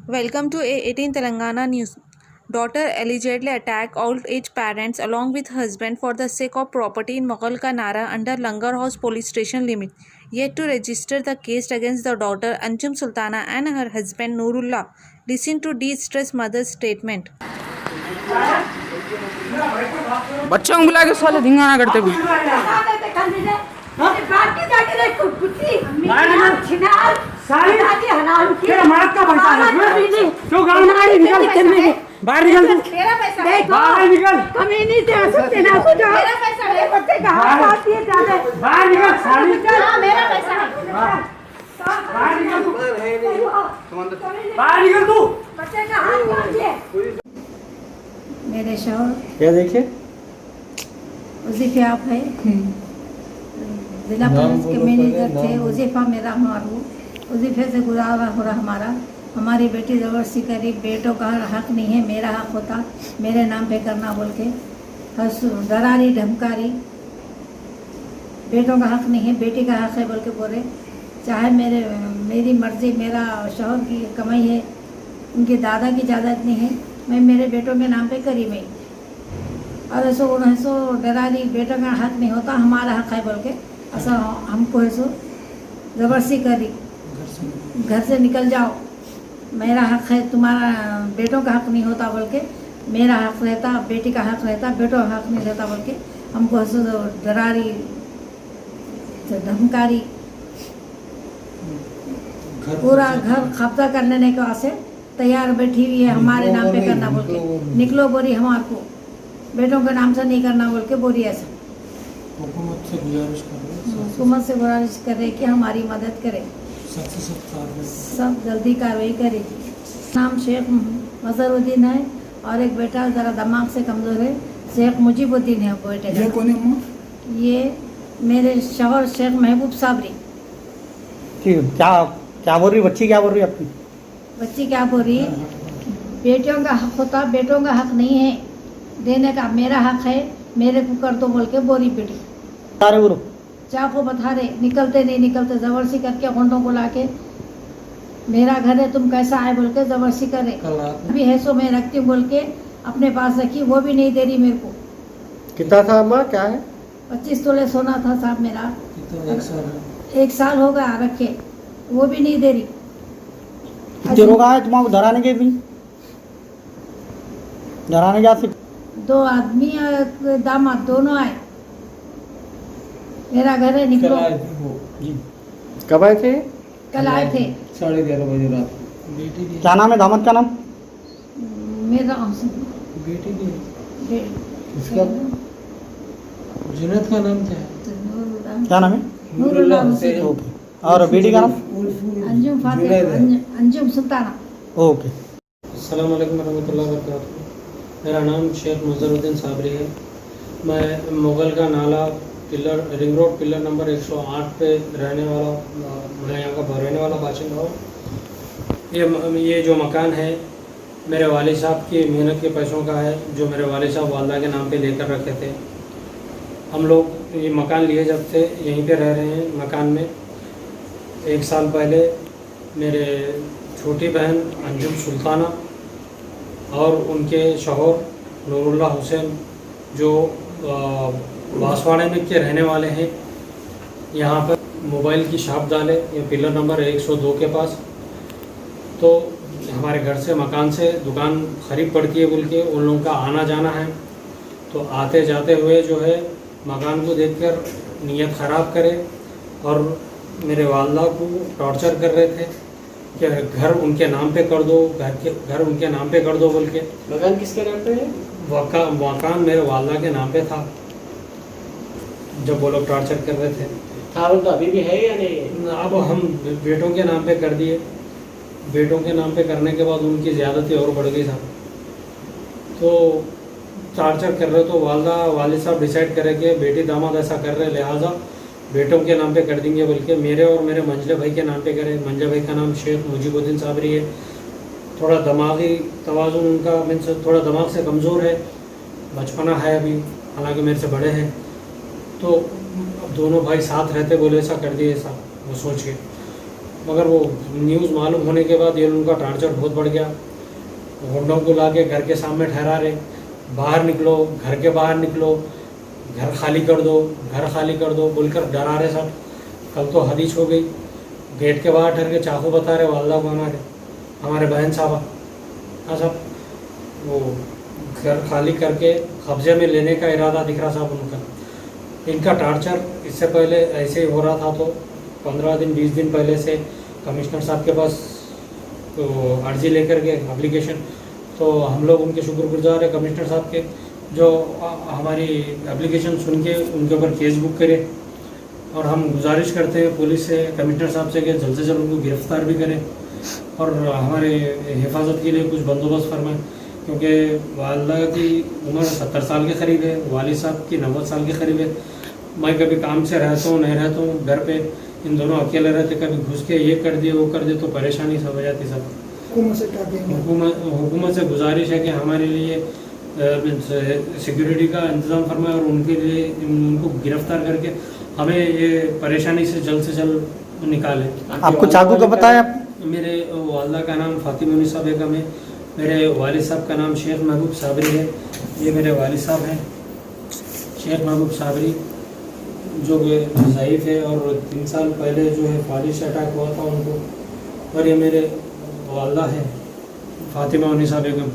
Welcome to A18 Telangana News. Daughter allegedly attacked old-age parents along with husband for the sake of property in Mughal ka Nara under Langar House police station limit. Yet to register the case against the daughter Anjum Sultana and her husband Noorullah. Listen to distressed mother's statement. बच्चों को बुला के साले धिंगाना करते भी बाहर निकल बाहर निकल बाहर निकल साली बाहर निकल तू मेरे शौहर क्या देखिए उज़ीफ़ा है, जिला पुलिस के मैनेजर थे। उज़ीफ़ा मेरा मारू, उज़ीफ़े से गुजारा हो रहा हमारा। हमारी बेटी ज़बरदस्ती करी, बेटों का हक नहीं है, मेरा हक होता मेरे नाम पे करना बोल के डरारी धमकारी। बेटों का हक नहीं है, बेटी का हक है बोल के बोले। चाहे मेरी मर्ज़ी, मेरा शौहर की कमाई है, उनकी दादा की जायदाद नहीं है, मैं मेरे बेटों के नाम पे करी मैं। और ऐसो डरारी बेटों का हक नहीं होता, हमारा हक है बोल के ऐसा हमको ऐसो ज़बरदस्ती करी, घर से निकल जाओ, मेरा हक है, तुम्हारा बेटों का हक नहीं होता बोल के मेरा हक रहता, बेटी का हक रहता, बेटों का हक नहीं रहता बोल के हमको ऐसो डरारी धमकारी, पूरा घर कब्जा कर लेने के वास्ते तैयार बैठी हुई है, हमारे नाम पे करना बोल के। निकलो बोरी, हमारे को बेटों के नाम से नहीं करना बोल के बोरी। ऐसा हुकूमत से गुजारिश कर रहे कि हमारी मदद करे, सब जल्दी कार्रवाई करे। नाम शेख मजहरुद्दीन है और एक बेटा ज़रा दिमाग से कमज़ोर है, शेख मुजीबुद्दीन है बेटे। ये कौन है? ये मेरे शौहर शेख महबूब साबरी। ठीक है, क्या बोल रही बच्ची, क्या बोल रही आपकी बच्ची क्या बोल रही है? बेटियों का हक होता, बेटों का हक नहीं है देने का, मेरा हक है, मेरे को कर दो बोल के बोरी बेटी। सारे बोलो चाकू बता रहे, निकलते नहीं निकलते, जबरदस्ती करके घंटों को लाके मेरा घर है, तुम कैसा आए बोल के जबरदस्ती करे। अभी है सो मैं रखती हूँ बोल के अपने पास रखी, वो भी नहीं दे रही मेरे को। कितना था अम्मा, क्या है? 25 तोले सोना था साहब मेरा, 1 साल हो गया रखे, वो भी नहीं दे रही। लोग आए तुम्हारा धराने के भी धराने जा सकते? 2 आदमी दामाद दोनों आए, मेरा घर है, निकलो। जी कब आए थे? कल आए थे। 11:30 बजे रात। क्या नाम है दामाद का नाम? मेरा बेटी की इसका जुनैद का नाम क्या है? क्या नाम है? नूरुल्लाह हुसैन। ओके, और बेटी का नाम? अंजुम फातिमा, अंजुम सुल्ताना। ओके। अस्सलाम वालेकुम रहमतुल्लाहि व बरकातहू। मेरा नाम शेख मजहरुद्दीन साबरी है। मैं मुगल का नाला pillar, ring road pillar number 108 पे रहने वाला, मैं यहाँ का रहने वाला बाशिंदा हूँ। ये जो मकान है मेरे वालिद साहब की मेहनत के पैसों का है, जो मेरे वालिद साहब वालदा के नाम पे लेकर रखे थे। हम लोग ये मकान लिए जब से यहीं पे रह रहे हैं मकान में। 1 साल पहले मेरे छोटी बहन अंजुम सुल्ताना और उनके शौहर नूरुल्लाह हुसैन, जो बांसवाड़े में के रहने वाले हैं, यहाँ पर मोबाइल की शॉप डाले, ये पिलर नंबर 102 के पास। तो हमारे घर से मकान से दुकान खरीद पड़ती है बोल के उन लोगों का आना जाना है। तो आते जाते हुए जो है मकान को देखकर नीयत ख़राब करे और मेरे वालदा को टॉर्चर कर रहे थे कि घर उनके नाम पे कर दो, घर उनके नाम पे कर दो बोल के। मकान किसके नाम पे है? मकान मेरे वालदा के नाम पे था जब वो लोग टॉर्चर कर रहे थे। था तो अभी भी है या नहीं? अब हम बेटों के नाम पे कर दिए, बेटों के नाम पे करने के बाद उनकी ज़्यादती और बढ़ गई साहब। तो टॉर्चर कर रहे तो वालिद साहब डिसाइड करे कि बेटी दामाद ऐसा कर रहे, लिहाजा बेटों के नाम पे कर देंगे बोल के मेरे और मेरे मंजले भाई के नाम पे करे। मंजले भाई का नाम शेख मुजीबुद्दीन साबरी है। थोड़ा दिमागी तवाज़ुन उनका मीन्स थोड़ा दिमाग से कमज़ोर है, बचपना है अभी, हालांकि मेरे से बड़े हैं। तो अब दोनों भाई साथ रहते बोले ऐसा कर दिए, ऐसा वो सोच के मगर वो न्यूज़ मालूम होने के बाद ये उनका टार्चर बहुत बढ़ गया। गुंडों को ला के घर के सामने ठहरा रहे, बाहर निकलो, घर के बाहर निकलो, घर खाली कर दो, घर खाली कर दो बोलकर डरा रहे सब। कल तो हदीज हो गई, गेट के बाहर ठहर के चाकू बता रहे वालदा को, हमारे बहन साहबा। हाँ साहब, वो घर खाली करके कब्जे में लेने का इरादा दिख रहा साहब उनका। इनका टार्चर इससे पहले ऐसे ही हो रहा था, तो 15 दिन 20 दिन पहले से कमिश्नर साहब के पास तो अर्जी लेकर के एप्लीकेशन, तो हम लोग उनके शुक्रगुजार है कमिश्नर साहब के, जो हमारी एप्लीकेशन सुन के उनके ऊपर केस बुक करे। और हम गुजारिश करते हैं पुलिस से, कमिश्नर साहब से कि जल्द से जल्द उनको गिरफ्तार भी करें और हमारे हिफाजत के लिए कुछ बंदोबस्त फरमाएं, क्योंकि वालदा की उम्र 70 साल के करीब है, वालिद साहब की 90 साल के करीब है। मैं कभी काम से रहता हूँ, नहीं रहता हूँ, घर पे इन दोनों अकेले रहते, कभी घुस के ये कर दिए वो कर दिए, तो परेशानी सब हो जाती सब। हुकूमत से गुजारिश है कि हमारे लिए सिक्योरिटी का इंतज़ाम फरमाए और उनके लिए उनको गिरफ्तार करके हमें ये परेशानी से जल्द निकालें। आपको चाकू का बताया? मेरे वालदा का नाम फातिमा उन्निसा बेगम है, मेरे वालिद साहब का नाम शेख महबूब साबरी है। ये मेरे वालिद साहब हैं शेख महबूब साबरी, जो ज़ईफ़ है और 3 साल पहले जो है फालिश अटैक हुआ था उनको। और ये मेरे वालदा है फातिमा उन्निसा बेगम।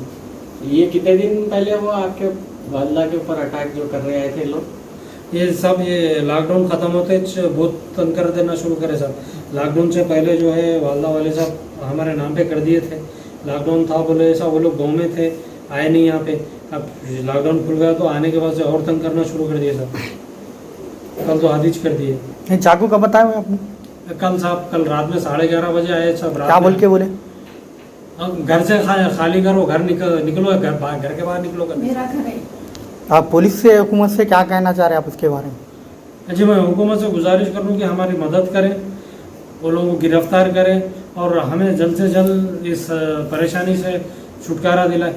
ये कितने दिन पहले हुआ आपके वालदा के ऊपर अटैक जो कर रहे आए थे लोग? ये सब ये लॉकडाउन ख़त्म होते बहुत तंग कर देना शुरू करे सब। लॉकडाउन से पहले जो है वालदा वाले साहब हमारे नाम पे कर दिए थे। लॉकडाउन था बोले ऐसा, वो लोग गाँव में थे, आए नहीं यहाँ पे। अब लॉकडाउन खुल गया तो आने के बाद से और तंग करना शुरू कर दिए सब। कल तो हादिज कर दिए। नहीं, चाकू का बताया हुआ आपने? कल साहब, कल रात में 11:30 बजे आए सब। क्या बोल के बोले? घर से खाली करो, घर निकलो, घर के बाहर निकलो कर। मेरा घर है। आप पुलिस से, हुकूमत से क्या कहना चाह रहे हैं आप उसके बारे में? जी, मैं हुकूमत से गुजारिश करूँ कि हमारी मदद करें, वो लोगों को गिरफ्तार करें और हमें जल्द से जल्द इस परेशानी से छुटकारा दिलाए।